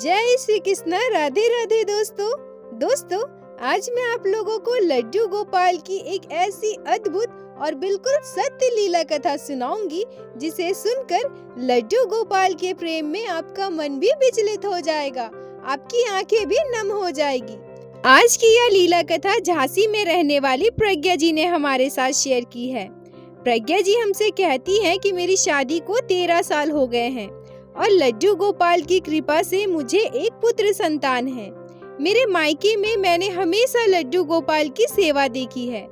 जय श्री कृष्ण। राधे राधे दोस्तों, आज मैं आप लोगों को लड्डू गोपाल की एक ऐसी अद्भुत और बिल्कुल सत्य लीला कथा सुनाऊंगी जिसे सुनकर लड्डू गोपाल के प्रेम में आपका मन भी विचलित हो जाएगा, आपकी आंखें भी नम हो जाएगी। आज की यह लीला कथा झांसी में रहने वाली प्रज्ञा जी ने हमारे साथ शेयर की है। प्रज्ञा जी हमसे कहती हैं कि मेरी शादी को 13 साल हो गए हैं और लड्डू गोपाल की कृपा से मुझे एक पुत्र संतान है। मेरे मायके में मैंने हमेशा लड्डू गोपाल की सेवा देखी है।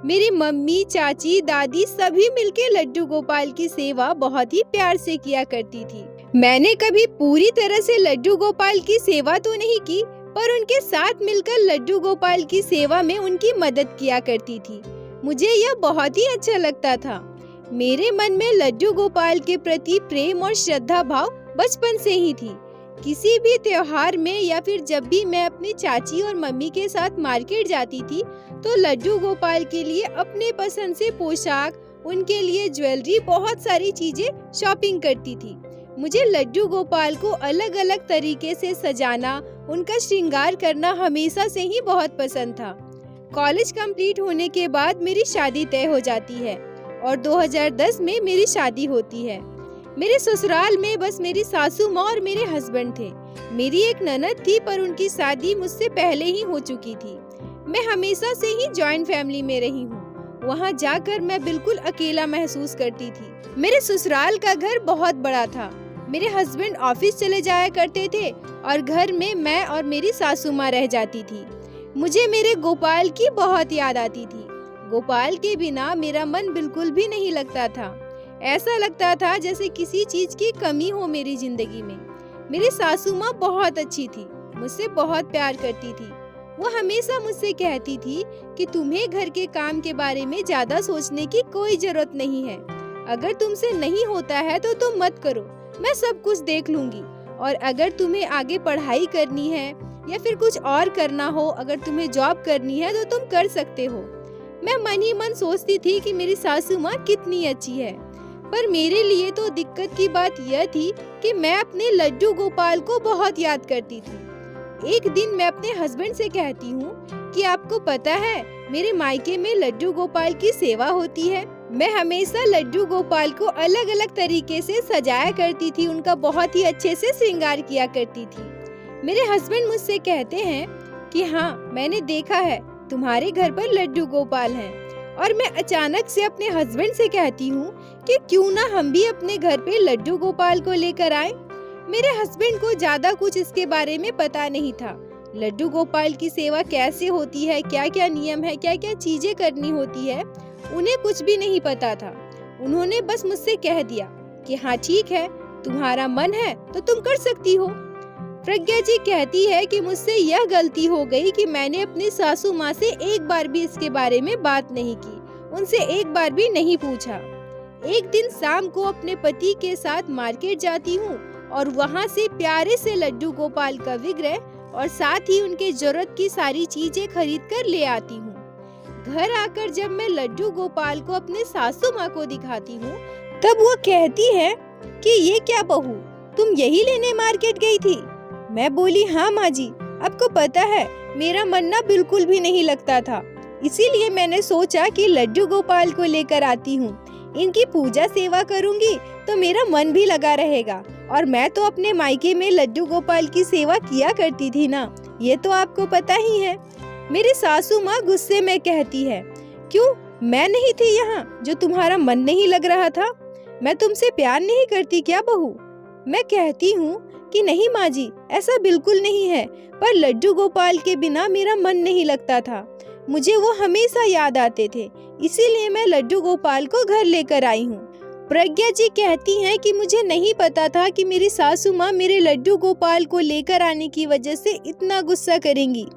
मेरी मम्मी, चाची, दादी सभी मिलके लड्डू गोपाल की सेवा बहुत ही प्यार से किया करती थी। मैंने कभी पूरी तरह से लड्डू गोपाल की सेवा तो नहीं की, पर उनके साथ मिलकर लड्डू गोपाल की सेवा में उनकी मदद किया करती थी। मुझे यह बहुत ही अच्छा लगता था। मेरे मन में लड्डू गोपाल के प्रति प्रेम और श्रद्धा भाव बचपन से ही थी। किसी भी त्योहार में या फिर जब भी मैं अपनी चाची और मम्मी के साथ मार्केट जाती थी तो लड्डू गोपाल के लिए अपने पसंद से पोशाक, उनके लिए ज्वेलरी, बहुत सारी चीजें शॉपिंग करती थी। मुझे लड्डू गोपाल को अलग अलग तरीके से सजाना, उनका श्रृंगार करना हमेशा से ही बहुत पसंद था। कॉलेज कंप्लीट होने के बाद मेरी शादी तय हो जाती है और 2010 में मेरी शादी होती है। मेरे ससुराल में बस मेरी सासू माँ और मेरे हस्बैंड थे। मेरी एक ननद थी पर उनकी शादी मुझसे पहले ही हो चुकी थी। मैं हमेशा से ही जॉइंट फैमिली में रही हूँ। वहाँ जाकर मैं बिल्कुल अकेला महसूस करती थी। मेरे ससुराल का घर बहुत बड़ा था। मेरे हस्बैंड ऑफिस चले जाया करते थे और घर में मैं और मेरी सासू माँ रह जाती थी। मुझे मेरे गोपाल की बहुत याद आती थी। गोपाल के बिना मेरा मन बिल्कुल भी नहीं लगता था। ऐसा लगता था जैसे किसी चीज की कमी हो मेरी जिंदगी में। मेरी सासू माँ बहुत अच्छी थी, मुझसे बहुत प्यार करती थी। वो हमेशा मुझसे कहती थी कि तुम्हें घर के काम के बारे में ज्यादा सोचने की कोई जरूरत नहीं है। अगर तुमसे नहीं होता है तो तुम मत करो, मैं सब कुछ देख लूंगी। और अगर तुम्हें आगे पढ़ाई करनी है या फिर कुछ और करना हो, अगर तुम्हें जॉब करनी है तो तुम कर सकते हो। मैं मन ही मन सोचती थी कि मेरी सासू माँ कितनी अच्छी है। पर मेरे लिए तो दिक्कत की बात यह थी कि मैं अपने लड्डू गोपाल को बहुत याद करती थी। एक दिन मैं अपने हस्बैंड से कहती हूँ कि आपको पता है मेरे मायके में लड्डू गोपाल की सेवा होती है। मैं हमेशा लड्डू गोपाल को अलग अलग तरीके से सजाया करती थी, उनका बहुत ही अच्छे से श्रृंगार किया करती थी। मेरे हस्बैंड मुझसे कहते हैं कि हाँ, मैंने देखा है तुम्हारे घर पर लड्डू गोपाल हैं। और मैं अचानक से अपने हस्बैंड से कहती हूँ कि क्यों ना हम भी अपने घर पे लड्डू गोपाल को लेकर आए। मेरे हस्बैंड को ज्यादा कुछ इसके बारे में पता नहीं था। लड्डू गोपाल की सेवा कैसे होती है, क्या क्या नियम है, क्या क्या चीजें करनी होती है, उन्हें कुछ भी नहीं पता था। उन्होंने बस मुझसे कह दिया कि हाँ ठीक है, तुम्हारा मन है तो तुम कर सकती हो। प्रज्ञा जी कहती है कि मुझसे यह गलती हो गई कि मैंने अपनी सासू माँ से एक बार भी इसके बारे में बात नहीं की, उनसे एक बार भी नहीं पूछा। एक दिन शाम को अपने पति के साथ मार्केट जाती हूँ और वहाँ से प्यारे से लड्डू गोपाल का विग्रह और साथ ही उनके जरूरत की सारी चीजें खरीद कर ले आती हूँ। घर आकर जब मैं लड्डू गोपाल को अपने सासू माँ को दिखाती हूँ तब वो कहती है कि ये क्या बहू, तुम यही लेने मार्केट गई थी? मैं बोली हाँ माँ जी, आपको पता है मेरा मन ना बिल्कुल भी नहीं लगता था, इसीलिए मैंने सोचा कि लड्डू गोपाल को लेकर आती हूँ। इनकी पूजा सेवा करूँगी तो मेरा मन भी लगा रहेगा। और मैं तो अपने मायके में लड्डू गोपाल की सेवा किया करती थी ना, ये तो आपको पता ही है। मेरी सासू माँ गुस्से में कहती है, क्यों मैं नहीं थी यहाँ जो तुम्हारा मन नहीं लग रहा था? मैं तुमसे प्यार नहीं करती क्या बहू? मैं कहती हूँ कि नहीं माँ जी, ऐसा बिल्कुल नहीं है, पर लड्डू गोपाल के बिना मेरा मन नहीं लगता था। मुझे वो हमेशा याद आते थे, इसीलिए मैं लड्डू गोपाल को घर लेकर आई हूँ। प्रज्ञा जी कहती हैं कि मुझे नहीं पता था कि मेरी सासू माँ मेरे लड्डू गोपाल को लेकर आने की वजह से इतना गुस्सा करेंगी।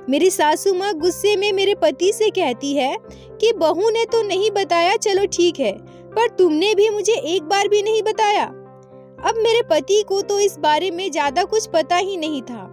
मेरी सासू माँ गुस्से में मेरे पति से कहती है कि बहू ने तो नहीं बताया, चलो ठीक है, पर तुमने भी मुझे एक बार भी नहीं बताया। अब मेरे पति को तो इस बारे में ज्यादा कुछ पता ही नहीं था।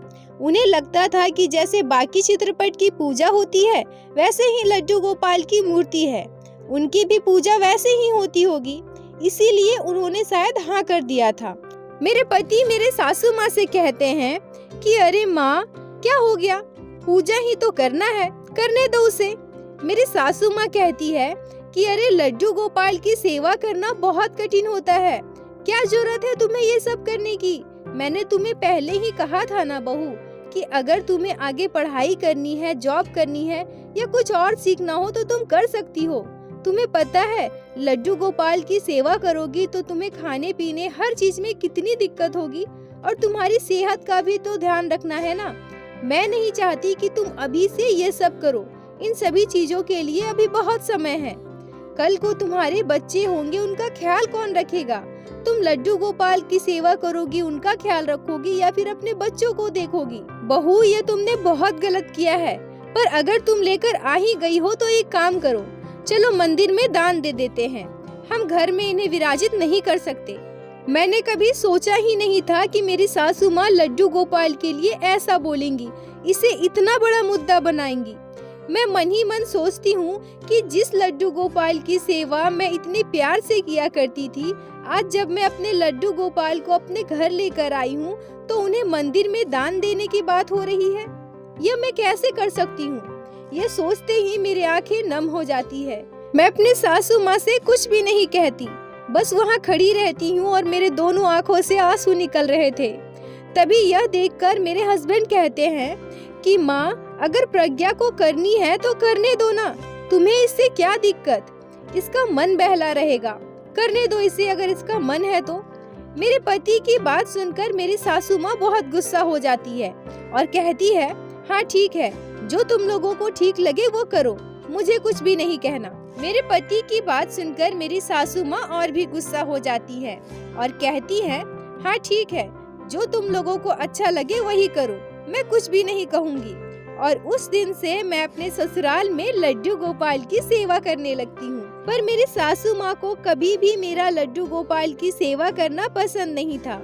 उन्हें लगता था कि जैसे बाकी चित्रपट की पूजा होती है वैसे ही लड्डू गोपाल की मूर्ति है, उनकी भी पूजा वैसे ही होती होगी, इसीलिए उन्होंने शायद हाँ कर दिया था। मेरे पति मेरे सासू माँ से कहते हैं कि अरे माँ, क्या हो गया, पूजा ही तो करना है, करने दो उसे। मेरी सासू माँ कहती है कि अरे लड्डू गोपाल की सेवा करना बहुत कठिन होता है, क्या जरूरत है तुम्हें ये सब करने की। मैंने तुम्हें पहले ही कहा था ना बहू कि अगर तुम्हें आगे पढ़ाई करनी है, जॉब करनी है या कुछ और सीखना हो तो तुम कर सकती हो। तुम्हें पता है लड्डू गोपाल की सेवा करोगी तो तुम्हें खाने पीने हर चीज में कितनी दिक्कत होगी, और तुम्हारी सेहत का भी तो ध्यान रखना है ना। मैं नहीं चाहती कि तुम अभी से ये सब करो, इन सभी चीजों के लिए अभी बहुत समय है। कल को तुम्हारे बच्चे होंगे, उनका ख्याल कौन रखेगा। तुम लड्डू गोपाल की सेवा करोगी, उनका ख्याल रखोगी या फिर अपने बच्चों को देखोगी। बहू, ये तुमने बहुत गलत किया है, पर अगर तुम लेकर आ ही गई हो तो एक काम करो, चलो मंदिर में दान दे देते हैं। हम घर में इन्हें विराजित नहीं कर सकते। मैंने कभी सोचा ही नहीं था कि मेरी सासू माँ लड्डू गोपाल के लिए ऐसा बोलेंगी, इसे इतना बड़ा मुद्दा बनाएंगी। मैं मन ही मन सोचती हूँ कि जिस लड्डू गोपाल की सेवा मैं इतने प्यार से किया करती थी, आज जब मैं अपने लड्डू गोपाल को अपने घर लेकर आई हूँ तो उन्हें मंदिर में दान देने की बात हो रही है। यह मैं कैसे कर सकती हूँ? ये सोचते ही मेरी आंखें नम हो जाती है। मैं अपने सासू माँ से कुछ भी नहीं कहती, बस वहाँ खड़ी रहती हूँ और मेरे दोनों आँखों से आंसू निकल रहे थे। तभी यह देखकर मेरे हस्बैंड कहते हैं कि माँ, अगर प्रज्ञा को करनी है तो करने दो ना, तुम्हें इससे क्या दिक्कत, इसका मन बहला रहेगा, करने दो इसे अगर इसका मन है तो। मेरे पति की बात सुनकर मेरी सासू माँ बहुत गुस्सा हो जाती है और कहती है, हाँ ठीक है, जो तुम लोगों को ठीक लगे वो करो, मुझे कुछ भी नहीं कहना। मेरे पति की बात सुनकर मेरी सासू माँ और भी गुस्सा हो जाती है और कहती है, हाँ ठीक है, जो तुम लोगों को अच्छा लगे वही करो, मैं कुछ भी नहीं कहूँगी। और उस दिन से मैं अपने ससुराल में लड्डू गोपाल की सेवा करने लगती हूँ। पर मेरी सासू माँ को कभी भी मेरा लड्डू गोपाल की सेवा करना पसंद नहीं था,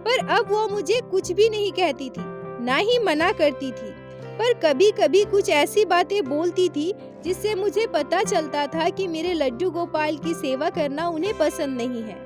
पर अब वो मुझे कुछ भी नहीं कहती थी, ना ही मना करती थी, पर कभी कभी कुछ ऐसी बातें बोलती थी जिससे मुझे पता चलता था कि मेरे लड्डू गोपाल की सेवा करना उन्हें पसंद नहीं है।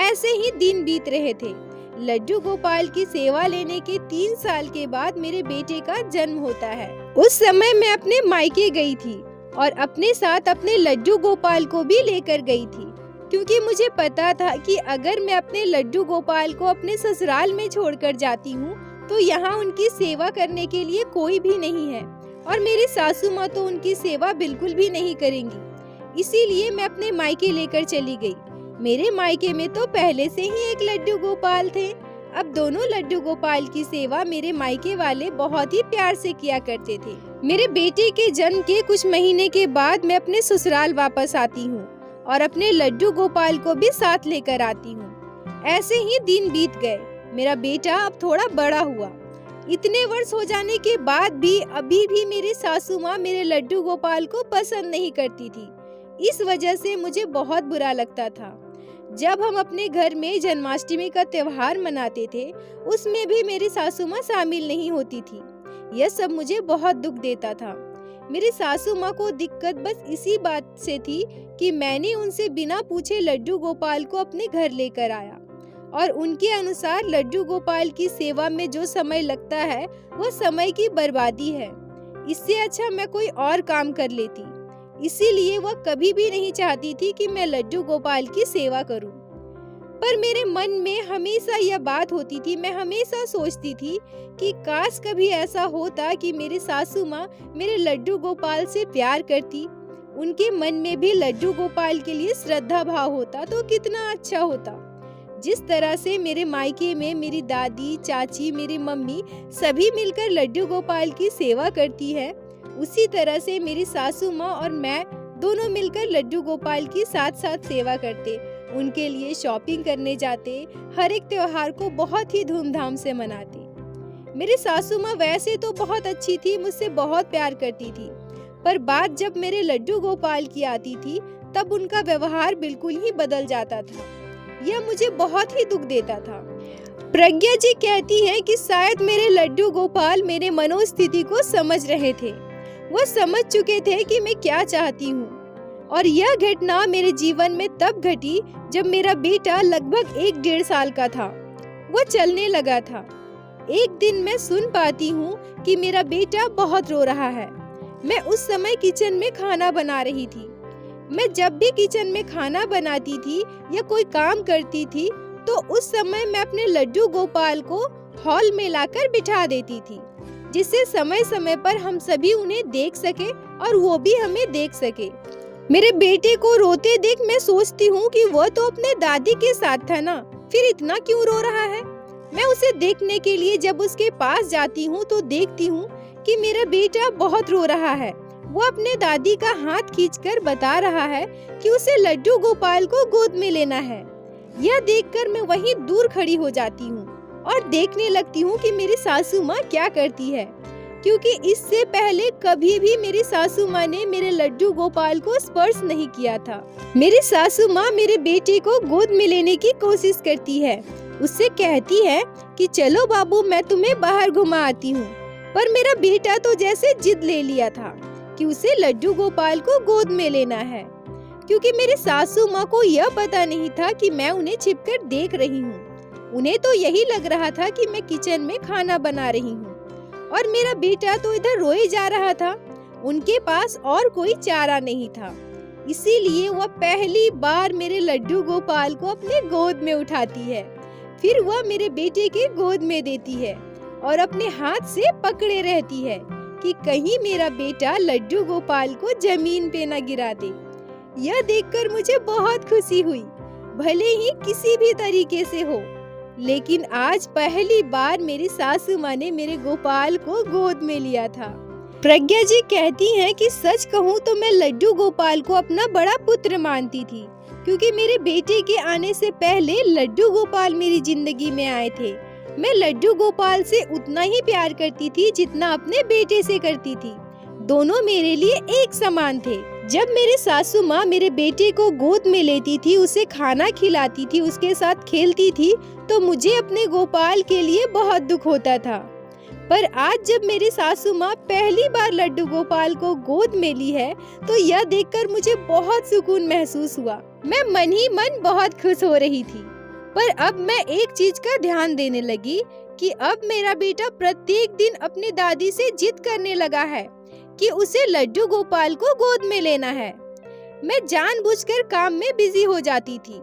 ऐसे ही दिन बीत रहे थे। लड्डू गोपाल की सेवा लेने के 3 साल के बाद मेरे बेटे का जन्म होता है। उस समय मैं अपने मायके गई थी और अपने साथ अपने लड्डू गोपाल को भी लेकर गई थी, क्योंकि मुझे पता था कि अगर मैं अपने लड्डू गोपाल को अपने ससुराल में छोड़कर जाती हूँ तो यहाँ उनकी सेवा करने के लिए कोई भी नहीं है और मेरी सासू माँ तो उनकी सेवा बिल्कुल भी नहीं करेंगी। इसीलिए मैं अपने मायके लेकर चली गई। मेरे मायके में तो पहले से ही एक लड्डू गोपाल थे। अब दोनों लड्डू गोपाल की सेवा मेरे मायके वाले बहुत ही प्यार से किया करते थे। मेरे बेटे के जन्म के कुछ महीने के बाद मैं अपने ससुराल वापस आती हूँ और अपने लड्डू गोपाल को भी साथ लेकर आती हूँ। ऐसे ही दिन बीत गए। मेरा बेटा अब थोड़ा बड़ा हुआ। इतने वर्ष हो जाने के बाद भी अभी भी मेरी सासू माँ मेरे लड्डू गोपाल को पसंद नहीं करती थी। इस वजह से मुझे बहुत बुरा लगता था। जब हम अपने घर में जन्माष्टमी का त्योहार मनाते थे, उसमें भी मेरी सासू माँ शामिल नहीं होती थी। यह सब मुझे बहुत दुख देता था। मेरी सासू माँ को दिक्कत बस इसी बात से थी कि मैंने उनसे बिना पूछे लड्डू गोपाल को अपने घर लेकर आया और उनके अनुसार लड्डू गोपाल की सेवा में जो समय लगता है वह समय की बर्बादी है। इससे अच्छा मैं कोई और काम कर लेती। इसीलिए वह कभी भी नहीं चाहती थी कि मैं लड्डू गोपाल की सेवा करूं। पर मेरे मन में हमेशा यह बात होती थी, मैं हमेशा सोचती थी कि काश कभी ऐसा होता कि मेरी सासू माँ मेरे लड्डू गोपाल से प्यार करती, उनके मन में भी लड्डू गोपाल के लिए श्रद्धा भाव होता तो कितना अच्छा होता। जिस तरह से मेरे मायके में मेरी दादी, चाची, मेरी मम्मी सभी मिलकर लड्डू गोपाल की सेवा करती है, उसी तरह से मेरी सासू माँ और मैं दोनों मिलकर लड्डू गोपाल की साथ साथ सेवा करते, उनके लिए शॉपिंग करने जाते, हर एक त्योहार को बहुत ही धूमधाम से मनाते। मेरी सासू माँ वैसे तो बहुत अच्छी थी, मुझसे बहुत प्यार करती थी, पर बात जब मेरे लड्डू गोपाल की आती थी तब उनका व्यवहार बिल्कुल ही बदल जाता था। यह मुझे बहुत ही दुख देता था। प्रज्ञा जी कहती है कि शायद मेरे लड्डू गोपाल मेरे मनोस्थिति को समझ रहे थे। वह समझ चुके थे कि मैं क्या चाहती हूँ। और यह घटना मेरे जीवन में तब घटी जब मेरा बेटा लगभग 1-1.5 साल का था। वह चलने लगा था। एक दिन मैं सुन पाती हूँ कि मेरा बेटा बहुत रो रहा है। मैं उस समय किचन में खाना बना रही थी। मैं जब भी किचन में खाना बनाती थी या कोई काम करती थी तो उस समय मैं अपने लड्डू गोपाल को हॉल में लाकर बिठा देती थी, जिससे समय समय पर हम सभी उन्हें देख सके और वो भी हमें देख सके। मेरे बेटे को रोते देख मैं सोचती हूँ कि वह तो अपने दादी के साथ था ना, फिर इतना क्यों रो रहा है। मैं उसे देखने के लिए जब उसके पास जाती हूँ तो देखती हूँ कि मेरा बेटा बहुत रो रहा है। वो अपने दादी का हाथ खींचकर बता रहा है कि उसे लड्डू गोपाल को गोद में लेना है। यह देखकर मैं वहीं दूर खड़ी हो जाती हूँ और देखने लगती हूँ कि मेरी सासू माँ क्या करती है, क्योंकि इससे पहले कभी भी मेरी सासू माँ ने मेरे लड्डू गोपाल को स्पर्श नहीं किया था। मेरी सासू माँ मेरे बेटे को गोद में लेने की कोशिश करती है। उससे कहती है कि चलो बाबू, मैं तुम्हें बाहर घुमा आती हूँ। पर मेरा बेटा तो जैसे जिद ले लिया था कि उसे लड्डू गोपाल को गोद में लेना है, क्योंकि मेरी सासू माँ को यह पता नहीं था कि मैं उन्हें छिपकर देख रही हूँ। उन्हें तो यही लग रहा था कि मैं किचन में खाना बना रही हूँ और मेरा बेटा तो इधर रोए जा रहा था। उनके पास और कोई चारा नहीं था, इसीलिए वह पहली बार मेरे लड्डू गोपाल को अपने गोद में उठाती है। फिर वह मेरे बेटे के गोद में देती है और अपने हाथ से पकड़े रहती है कि कहीं मेरा बेटा लड्डू गोपाल को जमीन पे न गिरा दे। यह देखकर मुझे बहुत खुशी हुई, भले ही किसी भी तरीके से हो, लेकिन आज पहली बार मेरी सासू माँ ने मेरे गोपाल को गोद में लिया था। प्रज्ञा जी कहती हैं कि सच कहूँ तो मैं लड्डू गोपाल को अपना बड़ा पुत्र मानती थी, क्योंकि मेरे बेटे के आने से पहले लड्डू गोपाल मेरी जिंदगी में आए थे। मैं लड्डू गोपाल से उतना ही प्यार करती थी जितना अपने बेटे से करती थी। दोनों मेरे लिए एक समान थे। जब मेरी सासू माँ मेरे बेटे को गोद में लेती थी, उसे खाना खिलाती थी, उसके साथ खेलती थी, तो मुझे अपने गोपाल के लिए बहुत दुख होता था। पर आज जब मेरी सासू माँ पहली बार लड्डू गोपाल को गोद में ली है तो यह देखकर मुझे बहुत सुकून महसूस हुआ। मैं मन ही मन बहुत खुश हो रही थी। पर अब मैं एक चीज का ध्यान देने लगी कि अब मेरा बेटा प्रत्येक दिन अपनी दादी से जिद करने लगा है कि उसे लड्डू गोपाल को गोद में लेना है। मैं जानबूझकर काम में बिजी हो जाती थी,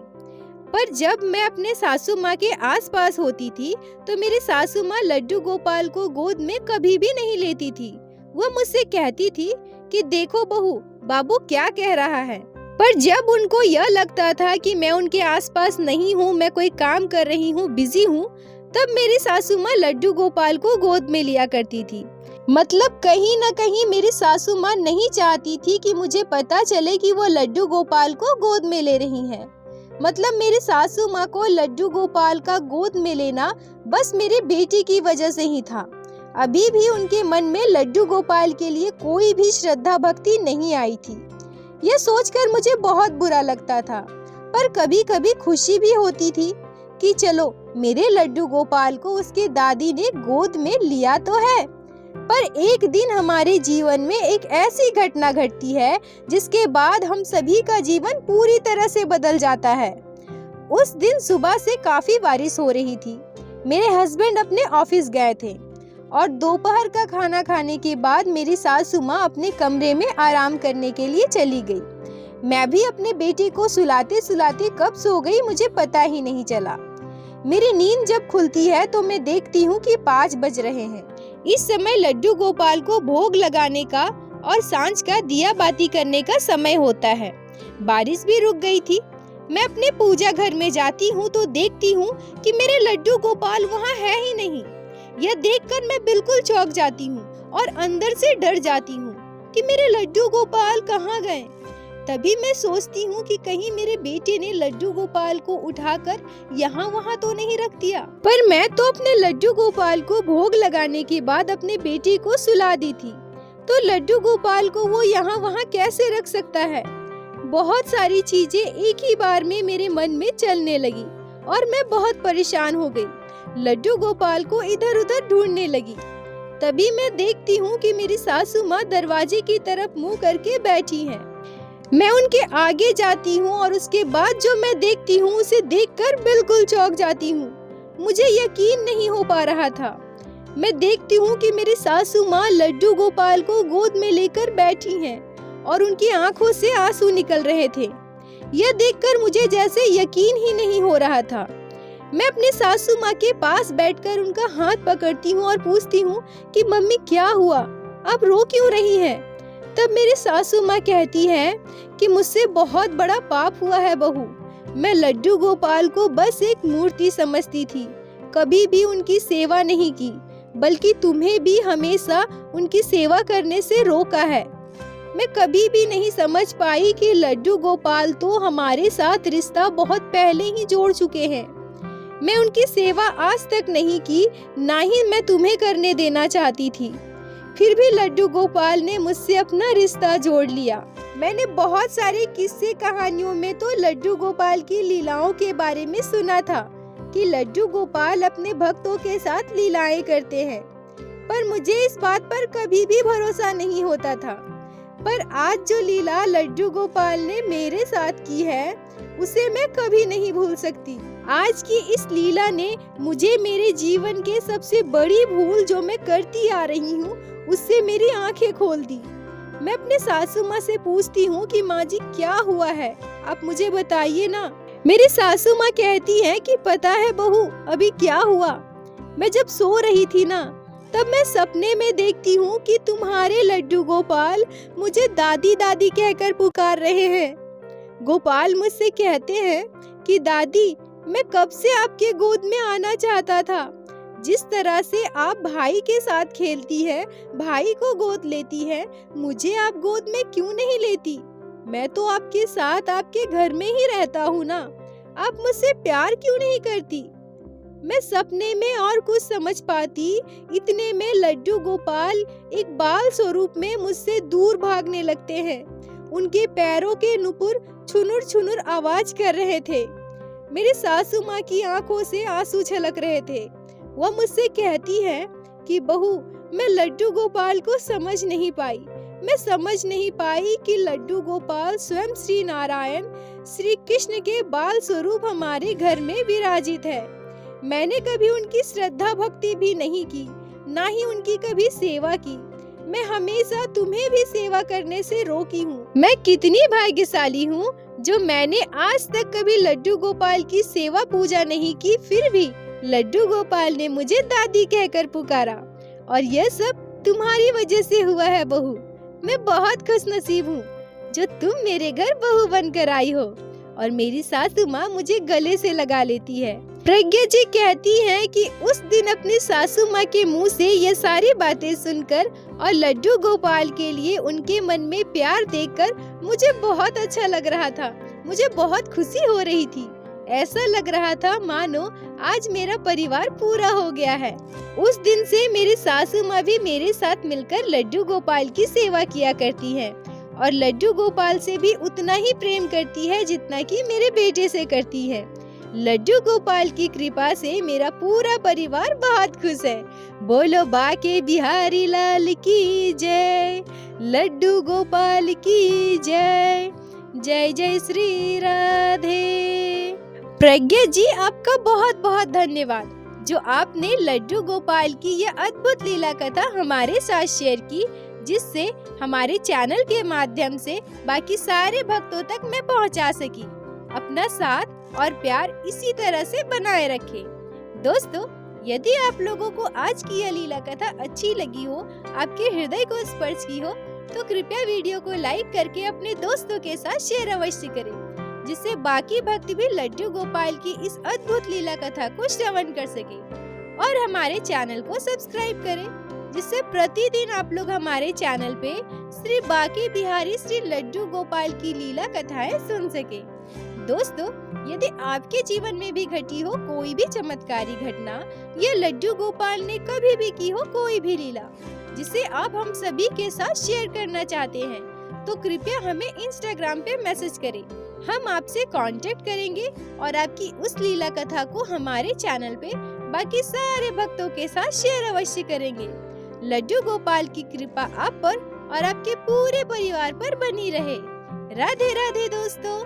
पर जब मैं अपने सासू माँ के आसपास होती थी तो मेरी सासू माँ लड्डू गोपाल को गोद में कभी भी नहीं लेती थी। वो मुझसे कहती थी कि देखो बहू, बाबू क्या कह रहा है। पर जब उनको यह लगता था कि मैं उनके आसपास नहीं हूँ, मैं कोई काम कर रही हूँ, बिजी हूँ, तब मेरी सासू माँ लड्डू गोपाल को गोद में लिया करती थी। मतलब कहीं न कहीं मेरी सासू माँ नहीं चाहती थी कि मुझे पता चले कि वो लड्डू गोपाल को गोद में ले रही हैं। मतलब मेरी सासू माँ को लड्डू गोपाल का गोद में लेना बस मेरे बेटे की वजह से ही था। अभी भी उनके मन में लड्डू गोपाल के लिए कोई भी श्रद्धा भक्ति नहीं आई थी। यह सोचकर मुझे बहुत बुरा लगता था, पर कभी कभी खुशी भी होती थी कि चलो मेरे लड्डू गोपाल को उसके दादी ने गोद में लिया तो है। पर एक दिन हमारे जीवन में एक ऐसी घटना घटती है जिसके बाद हम सभी का जीवन पूरी तरह से बदल जाता है। उस दिन सुबह से काफी बारिश हो रही थी। मेरे हस्बैंड अपने ऑफिस गए थे और दोपहर का खाना खाने के बाद मेरी सासू माँ अपने कमरे में आराम करने के लिए चली गई। मैं भी अपने बेटे को सुलाते सुलाते कब सो गई मुझे पता ही नहीं चला। मेरी नींद जब खुलती है तो मैं देखती हूँ कि 5 बज रहे हैं। इस समय लड्डू गोपाल को भोग लगाने का और सांझ का दिया बाती करने का समय होता है। बारिश भी रुक गई थी। मैं अपने पूजा घर में जाती हूँ तो देखती हूँ कि मेरे लड्डू गोपाल वहाँ है ही नहीं। यह देखकर मैं बिल्कुल चौंक जाती हूँ और अंदर से डर जाती हूँ कि मेरे लड्डू गोपाल कहाँ गए। तभी मैं सोचती हूँ कि कहीं मेरे बेटे ने लड्डू गोपाल को उठाकर यहाँ वहाँ तो नहीं रख दिया। पर मैं तो अपने लड्डू गोपाल को भोग लगाने के बाद अपने बेटे को सुला दी थी, तो लड्डू गोपाल को वो यहाँ वहाँ कैसे रख सकता है। बहुत सारी चीजें एक ही बार में मेरे मन में चलने लगी और मैं बहुत परेशान हो गई। लड्डू गोपाल को इधर उधर ढूंढने लगी। तभी मैं देखती हूँ कि मेरी सासू माँ दरवाजे की तरफ मुंह करके बैठी हैं। मैं उनके आगे जाती हूँ और उसके बाद जो मैं देखती हूँ उसे देखकर बिल्कुल चौंक जाती हूँ। मुझे यकीन नहीं हो पा रहा था मैं देखती हूँ कि मेरी सासू माँ लड्डू गोपाल को गोद में लेकर बैठी हैं और उनकी आंखों से आंसू निकल रहे थे। यह देखकर मुझे जैसे यकीन ही नहीं हो रहा था। मैं अपने सासू माँ के पास बैठकर उनका हाथ पकड़ती हूँ और पूछती हूँ कि मम्मी क्या हुआ, आप रो क्यों रही हैं? तब मेरी सासू माँ कहती है कि मुझसे बहुत बड़ा पाप हुआ है बहू। मैं लड्डू गोपाल को बस एक मूर्ति समझती थी, कभी भी उनकी सेवा नहीं की, बल्कि तुम्हें भी हमेशा उनकी सेवा करने से रोका है। मैं कभी भी नहीं समझ पाई कि लड्डू गोपाल तो हमारे साथ रिश्ता बहुत पहले ही जोड़ चुके हैं। मैं उनकी सेवा आज तक नहीं की, ना ही मैं तुम्हें करने देना चाहती थी। फिर भी लड्डू गोपाल ने मुझसे अपना रिश्ता जोड़ लिया। मैंने बहुत सारे किस्से कहानियों में तो लड्डू गोपाल की लीलाओं के बारे में सुना था कि लड्डू गोपाल अपने भक्तों के साथ लीलाएं करते हैं, पर मुझे इस बात पर कभी भी भरोसा नहीं होता था। पर आज जो लीला लड्डू गोपाल ने मेरे साथ की है, उसे मैं कभी नहीं भूल सकती। आज की इस लीला ने मुझे मेरे जीवन के सबसे बड़ी भूल जो मैं करती आ रही हूँ, उससे मेरी आंखें खोल दी। मैं अपने सासू माँ से पूछती हूँ कि माँ जी क्या हुआ है, आप मुझे बताइए ना। मेरी सासू माँ कहती हैं कि पता है बहू अभी क्या हुआ। मैं जब सो रही थी ना, तब मैं सपने में देखती हूँ कि तुम्हारे लड्डू गोपाल मुझे दादी दादी कहकर पुकार रहे हैं। गोपाल मुझसे कहते हैं कि दादी, मैं कब से आपके गोद में आना चाहता था। जिस तरह से आप भाई के साथ खेलती है, भाई को गोद लेती है, मुझे आप गोद में क्यों नहीं लेती? मैं तो आपके साथ आपके घर में ही रहता हूँ ना, आप मुझसे प्यार क्यों नहीं करती? मैं सपने में और कुछ समझ पाती, इतने में लड्डू गोपाल एक बाल स्वरूप में मुझसे दूर भागने लगते हैं। उनके पैरों के नुपुर छुनुर छुनुर आवाज कर रहे थे। मेरी सासू माँ की आंखों से आंसू छलक रहे थे। वह मुझसे कहती है कि बहू, मैं लड्डू गोपाल को समझ नहीं पाई। मैं समझ नहीं पाई कि लड्डू गोपाल स्वयं श्री नारायण श्री कृष्ण के बाल स्वरूप हमारे घर में विराजित है। मैंने कभी उनकी श्रद्धा भक्ति भी नहीं की, ना ही उनकी कभी सेवा की। मैं हमेशा तुम्हें भी सेवा करने से रोकी हूँ। मैं कितनी भाग्यशाली हूँ जो मैंने आज तक कभी लड्डू गोपाल की सेवा पूजा नहीं की, फिर भी लड्डू गोपाल ने मुझे दादी कहकर पुकारा, और यह सब तुम्हारी वजह से हुआ है बहू। मैं बहुत खुशनसीब हूँ जो तुम मेरे घर बहू बनकर आई हो। और मेरी सासू माँ मुझे गले से लगा लेती है। प्रज्ञा जी कहती हैं कि उस दिन अपनी सासू माँ के मुंह से ये सारी बातें सुनकर और लड्डू गोपाल के लिए उनके मन में प्यार देखकर मुझे बहुत अच्छा लग रहा था। मुझे बहुत खुशी हो रही थी। ऐसा लग रहा था मानो आज मेरा परिवार पूरा हो गया है। उस दिन से मेरी सासू माँ भी मेरे साथ मिलकर लड्डू गोपाल की सेवा किया करती है और लड्डू गोपाल से भी उतना ही प्रेम करती है जितना कि मेरे बेटे से करती है। लड्डू गोपाल की कृपा से मेरा पूरा परिवार बहुत खुश है। बोलो बाके बिहारी लाल की जय, लड्डू गोपाल की जय, जय जय श्री राधे। प्रज्ञा जी, आपका बहुत बहुत धन्यवाद जो आपने लड्डू गोपाल की यह अद्भुत लीला कथा हमारे साथ शेयर की, जिससे हमारे चैनल के माध्यम से बाकी सारे भक्तों तक मैं पहुंचा सकी। अपना साथ और प्यार इसी तरह से बनाए रखें। दोस्तों, यदि आप लोगों को आज की यह लीला कथा अच्छी लगी हो, आपके हृदय को स्पर्श की हो, तो कृपया वीडियो को लाइक करके अपने दोस्तों के साथ शेयर अवश्य करें, जिससे बाकी भक्त भी लड्डू गोपाल की इस अद्भुत लीला कथा को श्रवण कर सके। और हमारे चैनल को सब्सक्राइब करें, जिससे प्रतिदिन आप लोग हमारे चैनल पे श्री बाके बिहारी श्री लड्डू गोपाल की लीला कथाएं सुन सके। दोस्तों, यदि आपके जीवन में भी घटी हो कोई भी चमत्कारी घटना या लड्डू गोपाल ने कभी भी की हो कोई भी लीला जिसे आप हम सभी के साथ शेयर करना चाहते हैं, तो कृपया हमें इंस्टाग्राम पे मैसेज करें। हम आपसे कांटेक्ट करेंगे और आपकी उस लीला कथा को हमारे चैनल पे बाकी सारे भक्तों के साथ शेयर अवश्य करेंगे। लड्डू गोपाल की कृपा आप पर और आपके पूरे परिवार पर बनी रहे। राधे राधे दोस्तों।